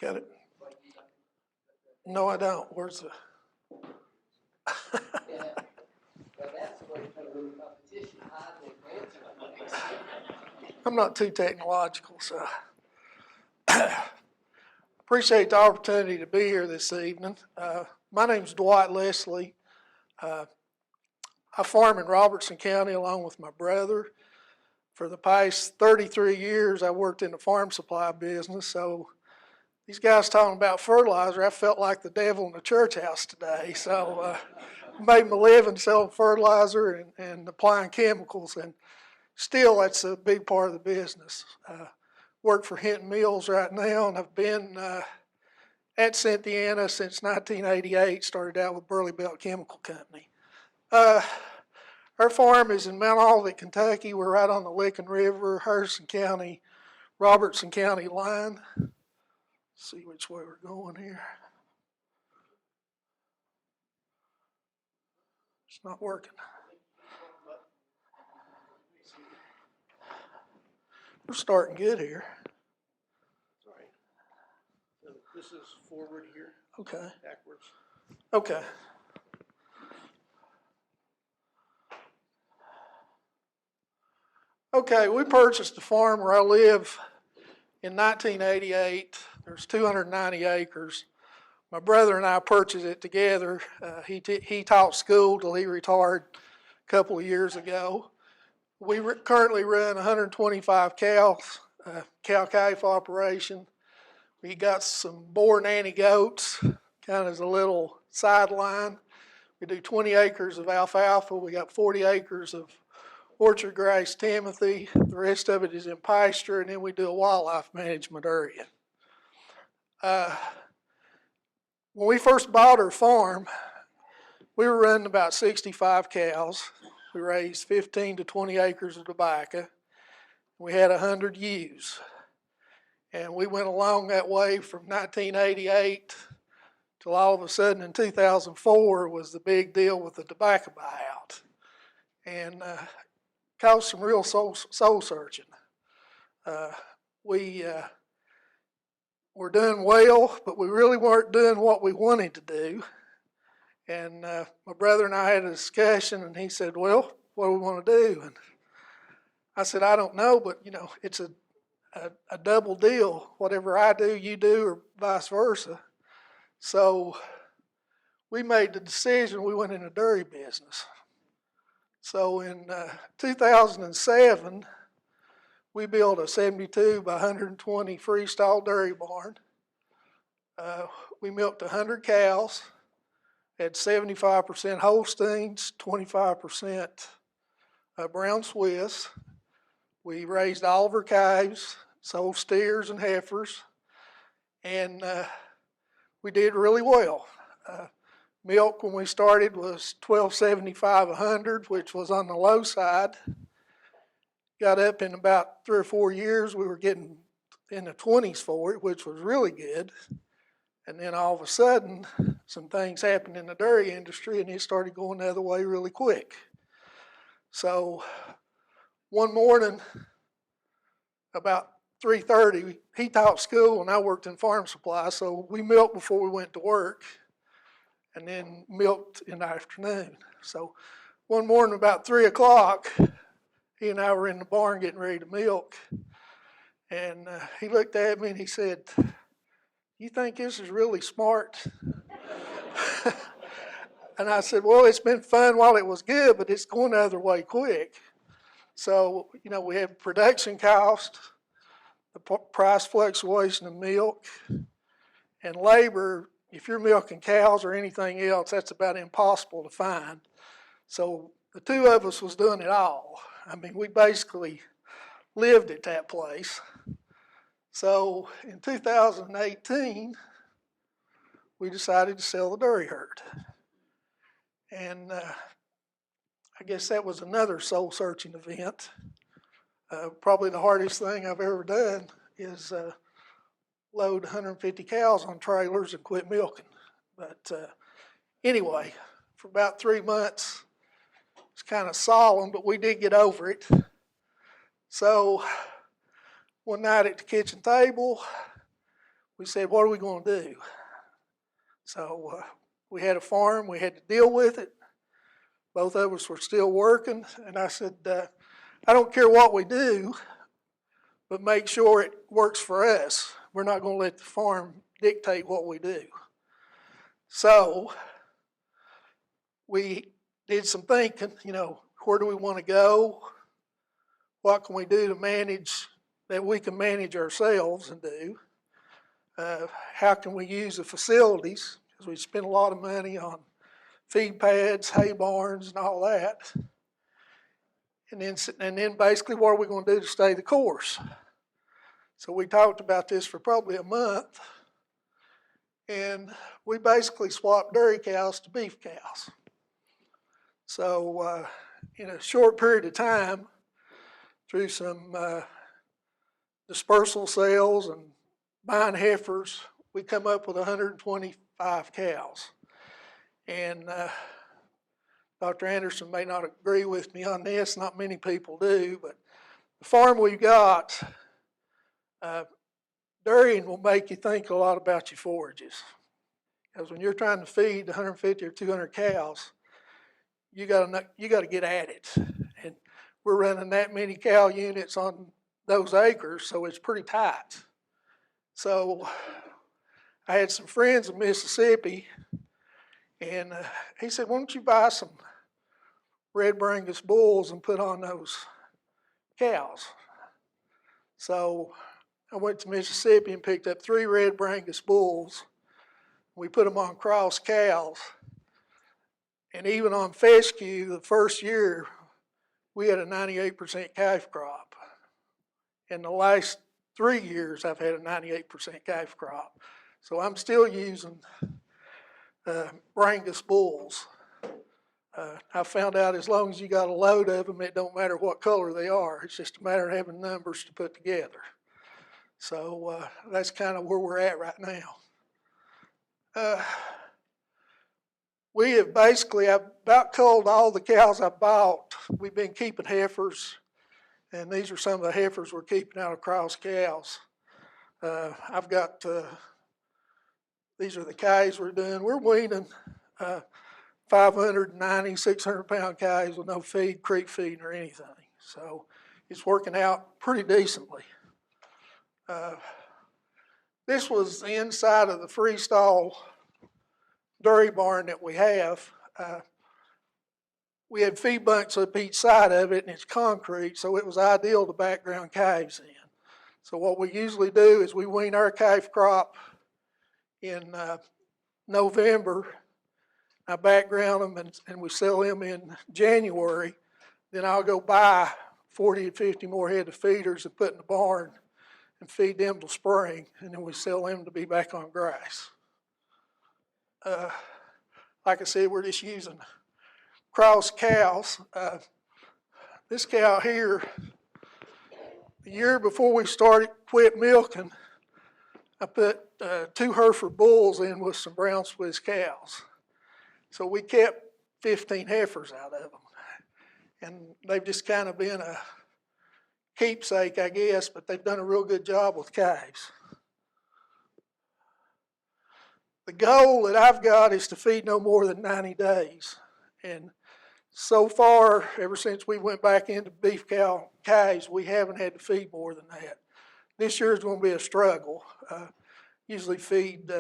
Got it? No, I don't. Where's the? Yeah. Well, that's the way to put a little competition. Hide the answer. I'm not too technological, so appreciate the opportunity to be here this evening. My name's Dwight Leslie. I farm in Robertson County along with my brother. For the past 33 years, I worked in the farm supply business, so these guys talking about fertilizer, I felt like the devil in the church house today. So made my living selling fertilizer and applying chemicals, and still that's a big part of the business. Work for Hinton Mills right now, and I've been at Cynthiana since 1988, started out with Burley Belt Chemical Company. Our farm is in Mount Olivet, Kentucky. We're right on the Licking River, Harrison County, Robertson County line. Let's see which way we're going here. It's not working. We're starting good here. Sorry. So this is forward here. Okay. Backwards. Okay. Okay, we purchased the farm where I live in 1988. There's 290 acres. My brother and I purchased it together. He taught school till he retired a couple of years ago. We currently run 125 cows, cow-calf operation. We got some boar nanny goats, kind of as a little sideline. We do 20 acres of alfalfa. We got 40 acres of orchard grass timothy. The rest of it is in pasture, and then we do a wildlife management area. When we first bought our farm, we were running about 65 cows. We raised 15 to 20 acres of tobacco. We had 100 ewes. And we went along that way from 1988 till all of a sudden in 2004 was the big deal with the tobacco buyout. And caused some real soul searching. We were doing well, but we really weren't doing what we wanted to do. And my brother and I had a discussion, and he said, well, what do we want to do? And I said, I don't know, but, you know, it's a double deal. Whatever I do, you do, or vice versa. So we made the decision. We went in the dairy business. So in 2007, we built a 72 by 120 freestyle dairy barn. We milked 100 cows, had 75% Holsteins, 25% brown Swiss. We raised all of our calves, sold steers and heifers, and we did really well. Milk when we started was $12.75 a hundred, which was on the low side. Got up in about 3 or 4 years, we were getting in the 20s for it, which was really good. And then all of a sudden, some things happened in the dairy industry, and it started going the other way really quick. So one morning, about 3:30, he taught school, and I worked in farm supply, so we milked before we went to work, and then milked in the afternoon. So one morning about 3 o'clock, he and I were in the barn getting ready to milk, and he looked at me and he said, you think this is really smart? And I said, well, it's been fun while it was good, but it's going the other way quick. So, you know, we have production cost, the price fluctuation of milk, and labor. If you're milking cows or anything else, that's about impossible to find. So the two of us was doing it all. I mean, we basically lived at that place. So in 2018, we decided to sell the dairy herd. And I guess that was another soul-searching event. Probably the hardest thing I've ever done is load 150 cows on trailers and quit milking. But anyway, for about 3 months, it's kind of solemn, but we did get over it. So one night at the kitchen table, we said, what are we going to do? So we had a farm, we had to deal with it. Both of us were still working, and I said, I don't care what we do, but make sure it works for us. We're not going to let the farm dictate what we do. So we did some thinking, where do we want to go? What can we do to manage that we can manage ourselves and do? How can we use the facilities? Because we spend a lot of money on feed pads, hay barns, and all that. And then basically what are we going to do to stay the course? So we talked about this for probably a month, and we basically swapped dairy cows to beef cows. So in a short period of time, through some dispersal sales and buying heifers, we come up with 125 cows. And Dr. Anderson may not agree with me on this, not many people do, but the farm we've got, dairying will make you think a lot about your forages. Because when you're trying to feed 150 or 200 cows, you got to get at it. And we're running that many cow units on those acres, so it's pretty tight. So I had some friends in Mississippi, and he said, why don't you buy some red Brangus bulls and put on those cows? So I went to Mississippi and picked up 3 red Brangus bulls. We put them on cross cows. And even on fescue, the first year, we had a 98% calf crop. In the last 3 years, I've had a 98% calf crop. So I'm still using Brangus bulls. I found out as long as you got a load of them, it don't matter what color they are. It's just a matter of having numbers to put together. So that's kind of where we're at right now. We have basically, I've about culled all the cows I bought. We've been keeping heifers, and these are some of the heifers we're keeping out of cross cows. I've got, these are the cows we're doing. We're weaning 590, 600-pound cows with no feed, creek feed, or anything. So it's working out pretty decently. This was the inside of the freestall dairy barn that we have. We had feed bunks up each side of it, and it's concrete, so it was ideal to background calves in. So what we usually do is we wean our calf crop in November. I background them and we sell them in January. Then I'll go buy 40 to 50 more head of feeders and put in the barn and feed them till spring, and then we sell them to be back on grass. Like I said, we're just using cross cows. This cow here, the year before we quit milking, I put 2 Hereford bulls in with some brown Swiss cows. So we kept 15 heifers out of them. And they've just kind of been a keepsake, I guess, but they've done a real good job with calves. The goal that I've got is to feed no more than 90 days. And so far, ever since we went back into beef cow calves, we haven't had to feed more than that. This year is going to be a struggle. Usually feed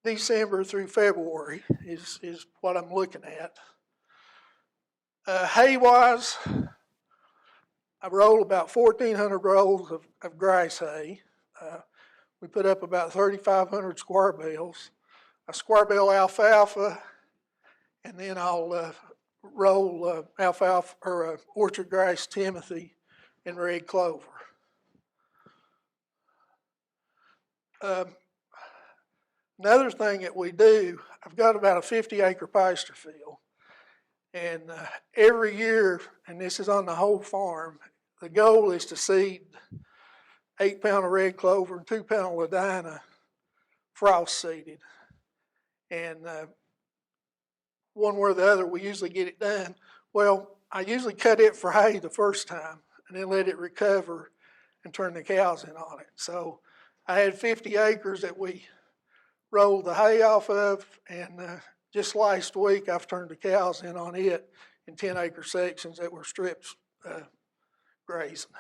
December through February is what I'm looking at. Hay-wise, I roll about 1,400 rolls of grass hay. We put up about 3,500 square bales. I square bale alfalfa, and then I'll roll alfalfa or orchard grass Timothy and red clover. Another thing that we do, I've got about a 50-acre pasture field, and every year, and this is on the whole farm, the goal is to seed 8 pound of red clover and 2 pound of ladina frost seeded. And one way or the other, we usually get it done. Well, I usually cut it for hay the first time and then let it recover and turn the cows in on it. So I had 50 acres that we rolled the hay off of, and just last week I've turned the cows in on it in 10-acre sections that were strips grazing.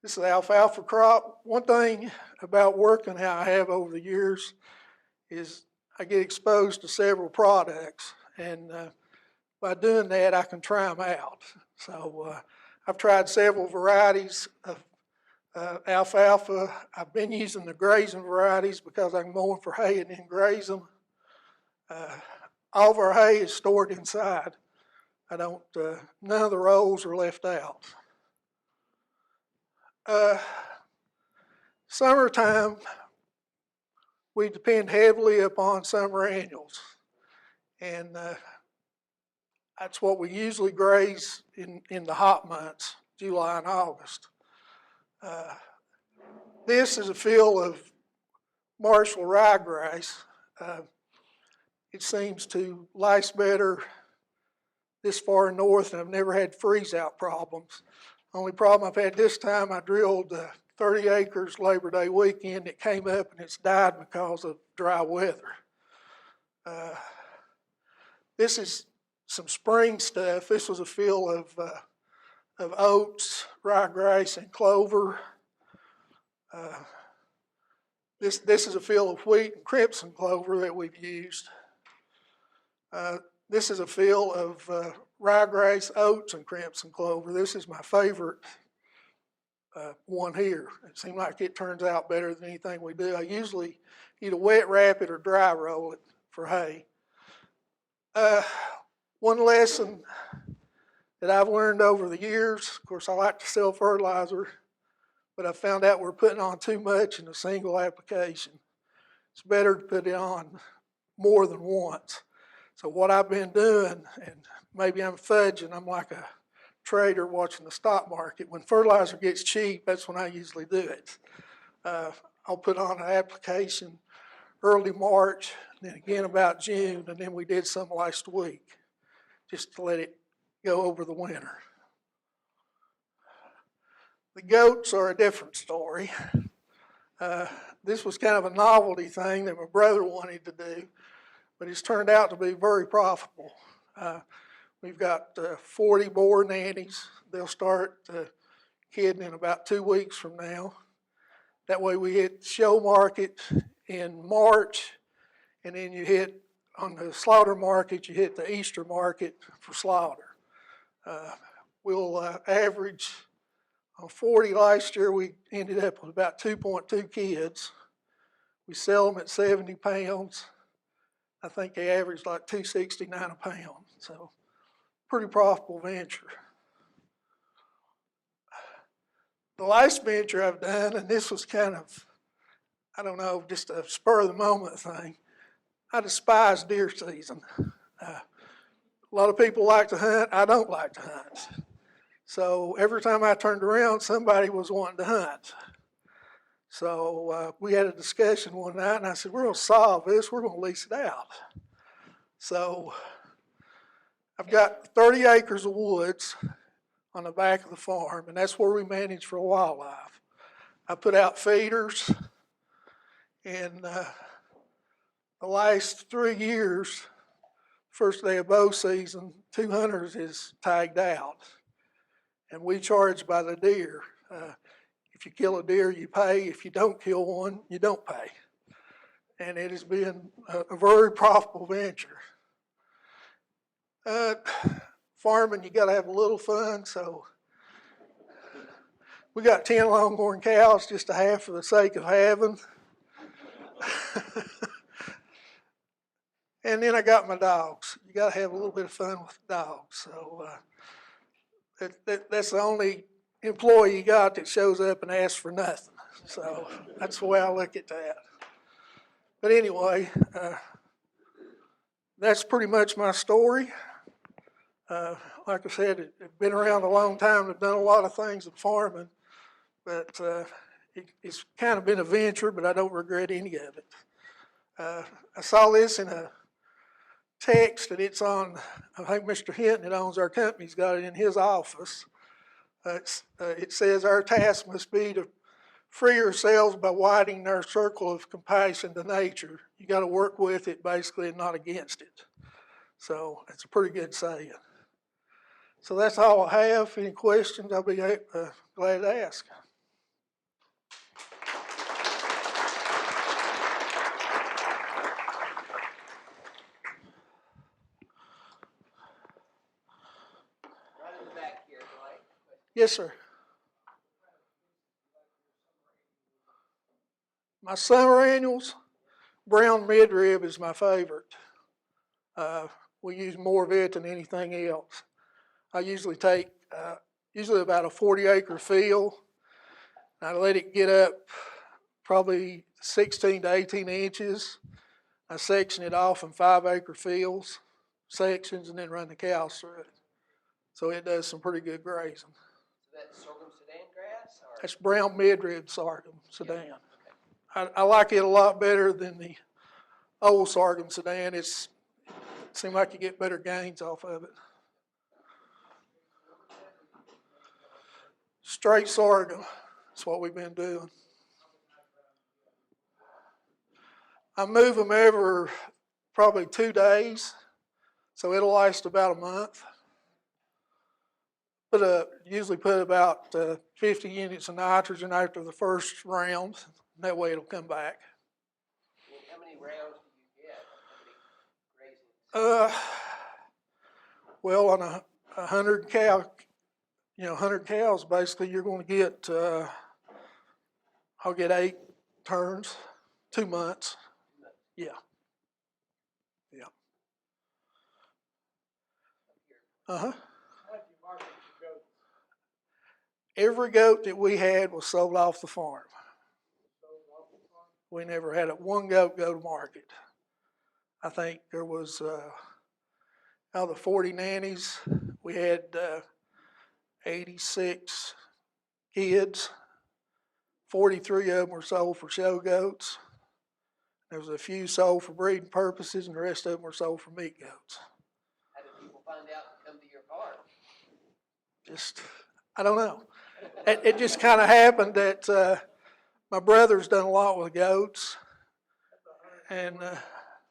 This is the alfalfa crop. One thing about working how I have over the years is I get exposed to several products, and by doing that I can try them out. So I've tried several varieties of alfalfa. I've been using the grazing varieties because I can mow them for hay and then graze them. All of our hay is stored inside. I don't, none of the rolls are left out. Summertime, we depend heavily upon summer annuals, and that's what we usually graze in the hot months, July and August. This is a field of Marshall ryegrass. It seems to last better this far north, and I've never had freeze-out problems. Only problem I've had this time, I drilled 30 acres Labor Day weekend. It came up and it's died because of dry weather. This is some spring stuff. This was a field of oats, ryegrass, and clover. This is a field of wheat and crimson clover that we've used. This is a field of ryegrass, oats, and crimson clover. This is my favorite one here. It seems like it turns out better than anything we do. I usually either wet wrap it or dry roll it for hay. One lesson that I've learned over the years, of course I like to sell fertilizer, but I found out we're putting on too much in a single application. It's better to put it on more than once. So what I've been doing, and maybe I'm fudging, I'm like a trader watching the stock market. When fertilizer gets cheap, that's when I usually do it. I'll put on an application early March, then again about June, and then we did some last week, just to let it go over the winter. The goats are a different story. This was kind of a novelty thing that my brother wanted to do, but it's turned out to be very profitable. We've got 40 boar nannies. They'll start kidding in about 2 weeks from now. That way we hit show market in March, and then you hit, on the slaughter market, you hit the Easter market for slaughter. We'll average, on 40 last year, we ended up with about 2.2 kids. We sell them at 70 pounds. I think they averaged like $2.69 a pound, so pretty profitable venture. The last venture I've done, and this was kind of, I don't know, just a spur of the moment thing. I despise deer season. A lot of people like to hunt. I don't like to hunt. So every time I turned around, somebody was wanting to hunt. So we had a discussion one night, and I said, we're going to solve this. We're going to lease it out. So I've got 30 acres of woods on the back of the farm, and that's where we manage for wildlife. I put out feeders, and the last 3 years, first day of bow season, 2 hunters is tagged out, and we charge by the deer. If you kill a deer, you pay. If you don't kill one, you don't pay. And it has been a very profitable venture. Farming, you got to have a little fun, so we got 10 longhorn cows, just a half for the sake of having. And then I got my dogs. You got to have a little bit of fun with the dogs. So that's the only employee you got that shows up and asks for nothing. So that's the way I look at that. But anyway, that's pretty much my story. Like I said, I've been around a long time. I've done a lot of things in farming, but it's kind of been a venture, but I don't regret any of it. I saw this in a text, and it's on, I think Mr. Hinton that owns our company's got it in his office. It says our task must be to free ourselves by widening our circle of compassion to nature. You got to work with it basically and not against it. So it's a pretty good saying. So that's all I have. Any questions, I'll be glad to ask. Right in the back here, Dwight. Yes, sir. My summer annuals, brown midrib is my favorite. We use more of it than anything else. I usually take usually about a 40-acre field. I let it get up probably 16 to 18 inches. I section it off in 5-acre fields, sections, and then run the cows through it. So it does some pretty good grazing. So that's sorghum Sudan grass? Or? That's brown midrib sorghum Sudan. Yeah. Okay. I like it a lot better than the old sorghum Sudan. It seems like you get better gains off of it. Straight sorghum. That's what we've been doing. I move them every probably 2 days, so it'll last about a month. Usually put about 50 units of nitrogen after the first round. That way it'll come back. How many rounds do you get? How many grazings? Well, on a 100 cow, 100 cows, basically you're going to get, I'll get 8 turns, 2 months. Yeah. Yeah. Uh-huh. Every goat that we had was sold off the farm. We never had one goat go to market. I think there was, out of the 40 nannies, we had 86 kids. 43 of them were sold for show goats. There was a few sold for breeding purposes, and the rest of them were sold for meat goats. How did people find out to come to your farm? I don't know. It just kind of happened that my brother's done a lot with goats. And, sales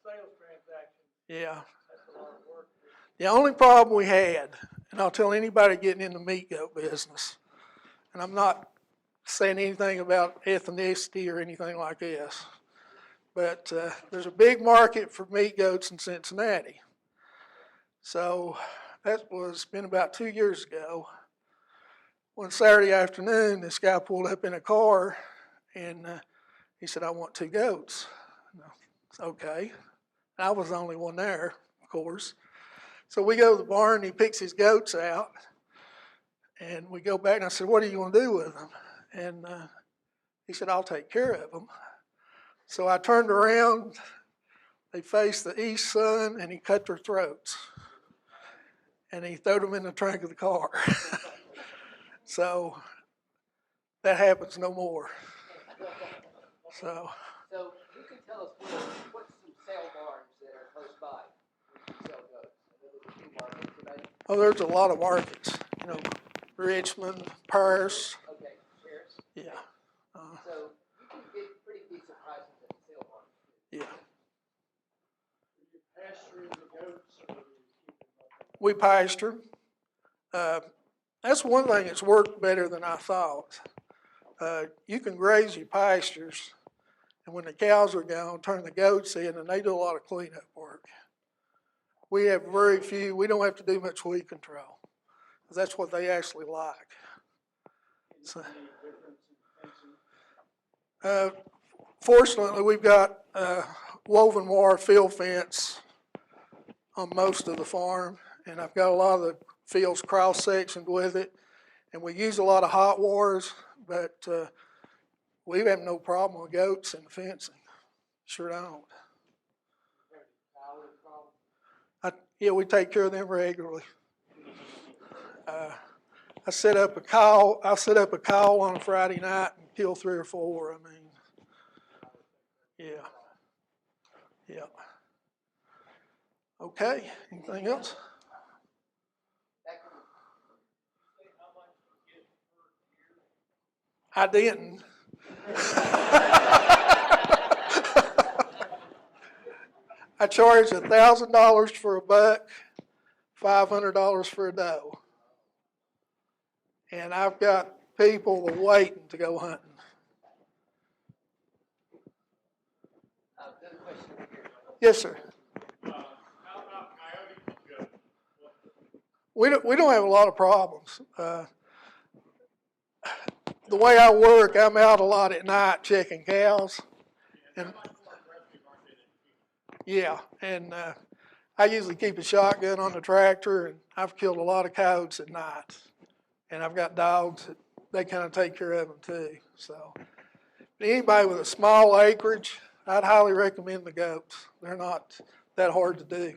transaction. Yeah. That's a lot of work. The only problem we had, and I'll tell anybody getting in the meat goat business, and I'm not saying anything about ethnicity or anything like this, but there's a big market for meat goats in Cincinnati. So that was been about 2 years ago. One Saturday afternoon, this guy pulled up in a car, and he said, "I want 2 goats." Okay. I was the only one there, of course. So we go to the barn, and he picks his goats out, and we go back, and I said, "What are you going to do with them?" And he said, "I'll take care of them." So I turned around, they faced the east sun, and he cut their throats. And he threw them in the trunk of the car. So that happens no more. So you can tell us what's some sale barns that are close by where you sell goats? I know there's a few markets, right? Oh, there's a lot of markets. Richmond, Paris. Okay, Paris. Yeah. So you can get pretty decent prices at the sale barn. Yeah. Do you pasture the goats or do you keep them up? We pasture. That's one thing that's worked better than I thought. You can graze your pastures, and when the cows are gone, turn the goats in, and they do a lot of cleanup work. We have very few, we don't have to do much weed control. That's what they actually like. So, fortunately, we've got woven wire field fence on most of the farm, and I've got a lot of the fields cross-sectioned with it, and we use a lot of hot wires, but we have no problem with goats and the fencing. Sure don't. Yeah, we take care of them regularly. I set up a call on a Friday night and kill 3 or 4. I mean, yeah. Okay, anything else? I didn't. I charged $1,000 for a buck, $500 for a doe. And I've got people waiting to go hunting. Another question over here. Yes, sir. How about coyotes and goats? We don't have a lot of problems. The way I work, I'm out a lot at night checking cows. And yeah, and I usually keep a shotgun on the tractor, and I've killed a lot of coyotes at night. And I've got dogs that they kind of take care of them too. So anybody with a small acreage, I'd highly recommend the goats. They're not that hard to do.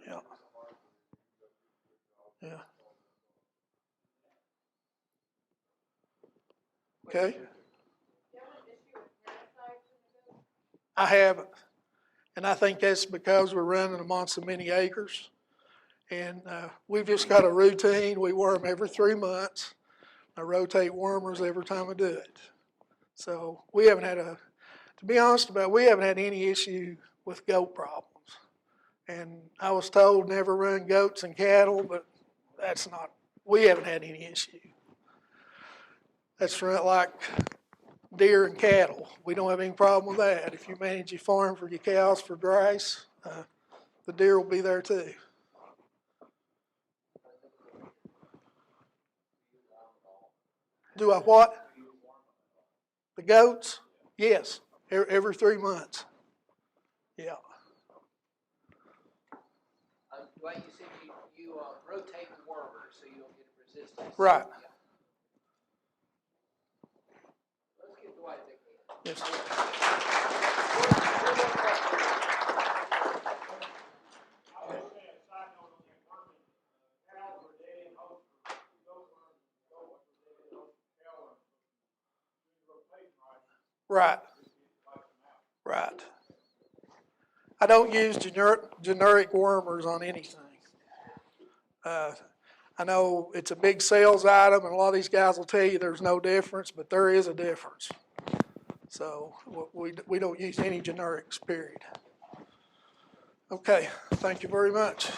Yeah. Yeah. Okay. I haven't. And I think that's because we're running them on so many acres. And we've just got a routine. We worm every 3 months. I rotate wormers every time I do it. So we haven't had to be honest about it, we haven't had any issue with goat problems. And I was told never run goats and cattle, but that's not, we haven't had any issue. That's like deer and cattle. We don't have any problem with that. If you manage your farm for your cows for grass, the deer will be there too. Do I what? The goats? Yes, every 3 months. Yeah. Dwight, you said you rotate the wormers so you don't get a resistance. Right. Yeah. Let's get Dwight there. Yes. Right. Right. I don't use generic wormers on anything. I know it's a big sales item, and a lot of these guys will tell you there's no difference, but there is a difference. So we don't use any generics, period. Okay, thank you very much.